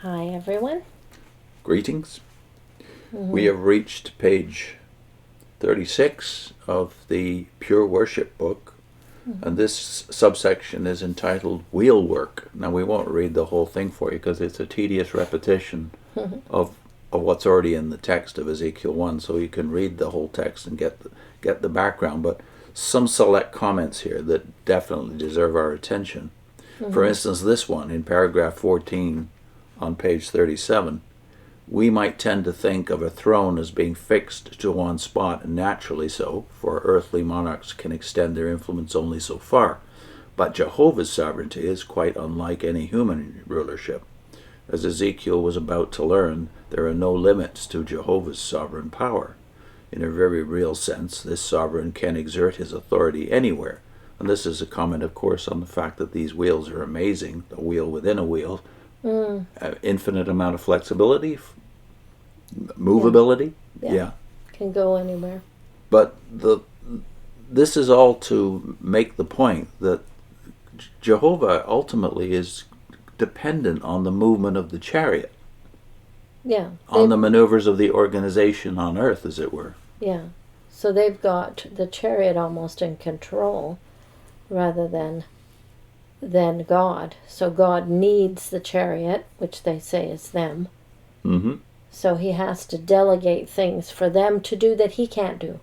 Hi, everyone. Greetings. We have reached page 36 of the Pure Worship book, and this subsection is entitled Wheel Work. Now, we won't read the whole thing for you because it's a tedious repetition of what's already in the text of Ezekiel 1, so you can read the whole text and get the background, but some select comments here that definitely deserve our attention. For instance, this one in paragraph 14 on page 37, we might tend to think of a throne as being fixed to one spot, and naturally so, for earthly monarchs can extend their influence only so far. But Jehovah's sovereignty is quite unlike any human rulership. As Ezekiel was about to learn, there are no limits to Jehovah's sovereign power. In a very real sense, this sovereign can exert his authority anywhere. And this is a comment, of course, on the fact that these wheels are amazing, a wheel within a wheel, infinite amount of flexibility, movability. Yeah. Can go anywhere. But this is all to make the point that Jehovah ultimately is dependent on the movement of the chariot. Yeah. On the maneuvers of the organization on earth, as it were. Yeah. So they've got the chariot almost in control rather than God. So God needs the chariot, which they say is them. Mm-hmm. So he has to delegate things for them to do that he can't do.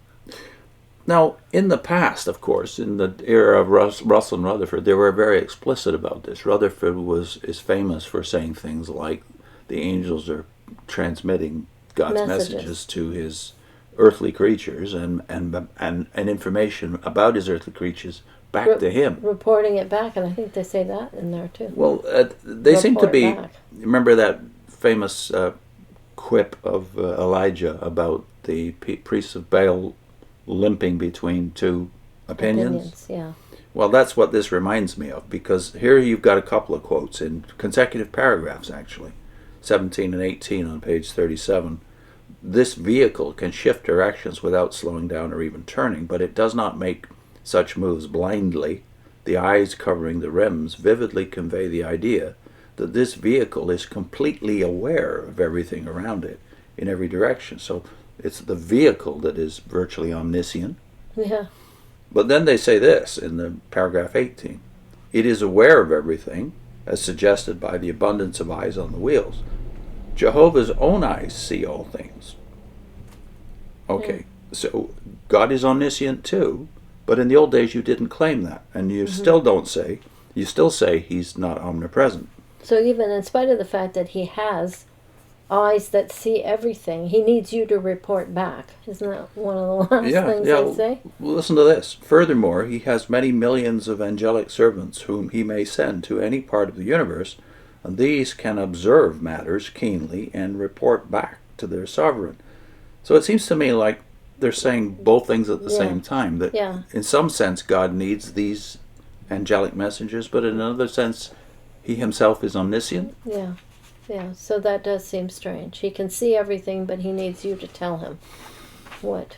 Now, in the past, of course, in the era of Russell and Rutherford, they were very explicit about this. Rutherford is famous for saying things like the angels are transmitting God's messages to his earthly creatures and information about his earthly creatures back to him. Reporting it back, and I think they say that in there too. Well, they seem to be... back. Remember that famous quip of Elijah about the priests of Baal limping between two opinions? Yeah. Well, that's what this reminds me of, because here you've got a couple of quotes in consecutive paragraphs, actually, 17 and 18 on page 37. This vehicle can shift directions without slowing down or even turning, but it does not make such moves blindly. The eyes covering the rims vividly convey the idea that this vehicle is completely aware of everything around it in every direction. So it's the vehicle that is virtually omniscient. Yeah. But then they say this in the paragraph 18. It is aware of everything, as suggested by the abundance of eyes on the wheels. Jehovah's own eyes see all things. Okay, so God is omniscient too, but in the old days you didn't claim that, and you still say he's not omnipresent. So even in spite of the fact that he has eyes that see everything, he needs you to report back. Isn't that one of the last things they say? Well, listen to this. Furthermore, he has many millions of angelic servants whom he may send to any part of the universe, and these can observe matters keenly and report back to their sovereign. So it seems to me like they're saying both things at the same time. That in some sense God needs these angelic messengers, but in another sense he himself is omniscient. Yeah. So that does seem strange. He can see everything, but he needs you to tell him what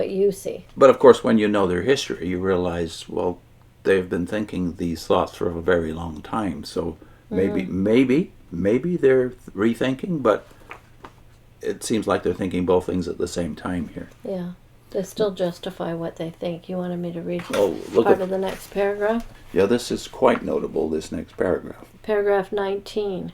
you see. But of course, when you know their history, you realize, well, they've been thinking these thoughts for a very long time. So maybe they're rethinking, but it seems like they're thinking both things at the same time here. Yeah. They still justify what they think. You wanted me to read part of the next paragraph? Yeah, this is quite notable, this next paragraph. Paragraph 19.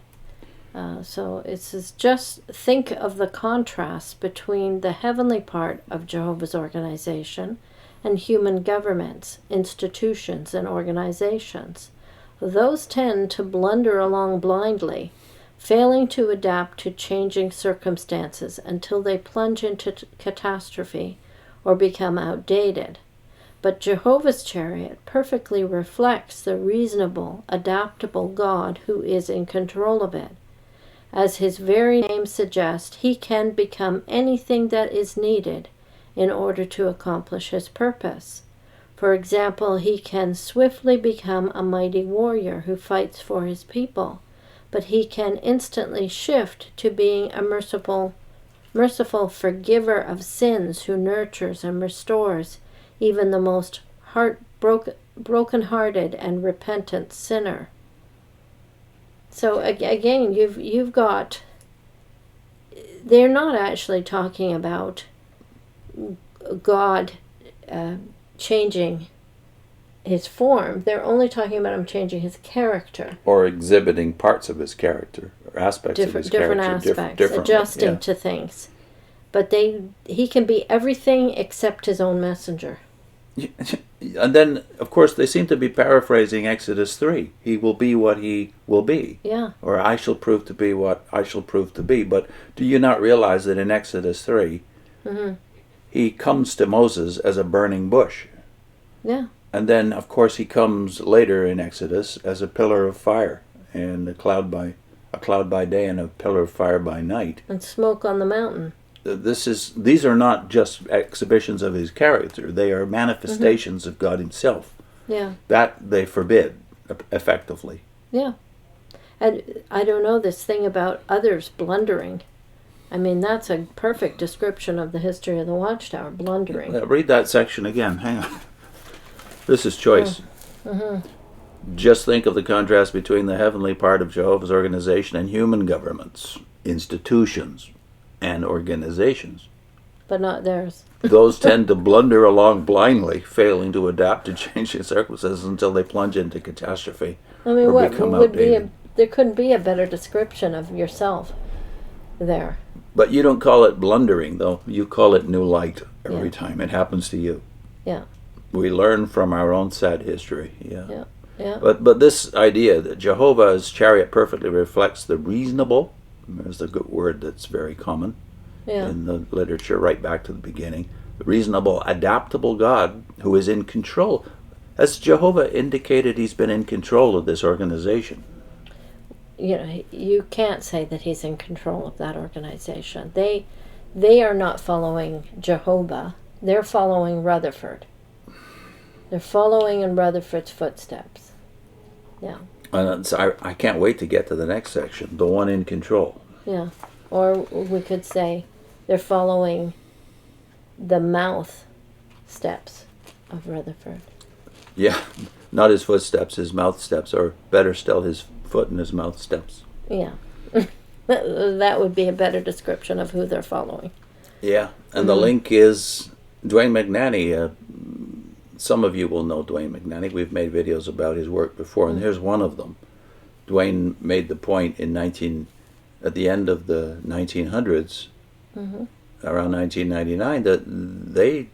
So it says, just think of the contrast between the heavenly part of Jehovah's organization and human governments, institutions, and organizations. Those tend to blunder along blindly, failing to adapt to changing circumstances until they plunge into catastrophe or become outdated. But Jehovah's chariot perfectly reflects the reasonable, adaptable God who is in control of it. As his very name suggests, he can become anything that is needed in order to accomplish his purpose. For example, he can swiftly become a mighty warrior who fights for his people, but he can instantly shift to being a merciful forgiver of sins who nurtures and restores even the most broken-hearted and repentant sinner. So again, you've got. They're not actually talking about God changing his form. They're only talking about him changing his character. Or exhibiting parts of his character, or aspects of his Different character. aspects, adjusting to things. But he can be everything except his own messenger. And then, of course, they seem to be paraphrasing Exodus 3. He will be what he will be. Yeah. Or I shall prove to be what I shall prove to be. But do you not realize that in Exodus 3, he comes to Moses as a burning bush? Yeah. And then, of course, he comes later in Exodus as a pillar of fire and a cloud by day and a pillar of fire by night. And smoke on the mountain. These are not just exhibitions of his character. They are manifestations of God himself. Yeah. That they forbid, effectively. Yeah. And I don't know, this thing about others blundering. I mean, that's a perfect description of the history of the Watchtower, blundering. Read that section again. Hang on. This is choice. Just think of the contrast between the heavenly part of Jehovah's organization and human governments, institutions, and organizations. But not theirs. Those tend to blunder along blindly, failing to adapt to changing circumstances until they plunge into catastrophe. I mean, or what become would outdated. there couldn't be a better description of yourself there. But you don't call it blundering, though. You call it new light every Yeah. time it happens to you. Yeah. We learn from our own sad history. Yeah. Yeah. But this idea that Jehovah's chariot perfectly reflects the reasonable, there's a good word that's very common Yeah. in the literature right back to the beginning, the reasonable, adaptable God who is in control. As Jehovah indicated, he's been in control of this organization. You know, you can't say that he's in control of that organization. They are not following Jehovah. They're following Rutherford. They're following in Rutherford's footsteps. Yeah. And I can't wait to get to the next section, the one in control. Yeah. Or we could say they're following the mouth steps of Rutherford. Yeah, not his footsteps, his mouth steps, or better still, his foot and his mouth steps. Yeah. That would be a better description of who they're following. Yeah, and the link is Dwayne McNanny. Some of you will know Dwayne McNanny. We've made videos about his work before, and here's one of them. Dwayne made the point at the end of the 1900s, around 1999, that they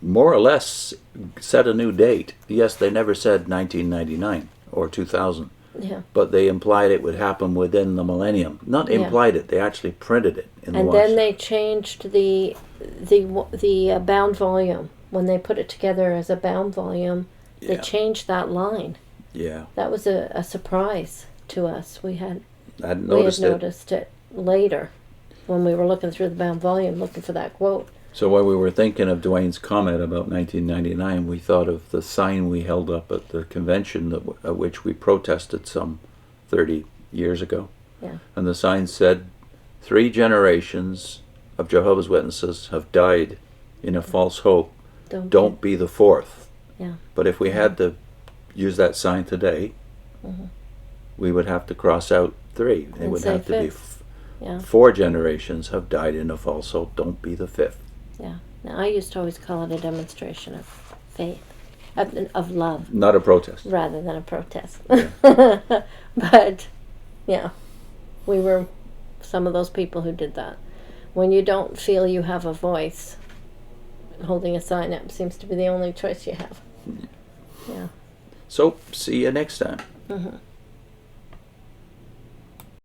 more or less set a new date. Yes, they never said 1999 or 2000. Yeah. But they implied it would happen within the millennium. Not implied it, they actually printed it in the And Watchtower. then they changed the bound volume. When they put it together as a bound volume, they changed that line. Yeah. That was a surprise to us. We had noticed it later when we were looking through the bound volume, looking for that quote. So when we were thinking of Dwayne's comment about 1999, we thought of the sign we held up at the convention at which we protested some 30 years ago. Yeah. And the sign said, 3 generations of Jehovah's Witnesses have died in a false hope. Don't be the 4th. Yeah. But if we had to use that sign today, we would have to cross out 3. It And would say have to be 4 generations have died in a false hope. Don't be the 5th. Yeah. Now, I used to always call it a demonstration of faith, of love, Not a protest. rather than a protest. Yeah. But, yeah, we were some of those people who did that. When you don't feel you have a voice, holding a sign up seems to be the only choice you have. Yeah. So, see you next time. Mm-hmm.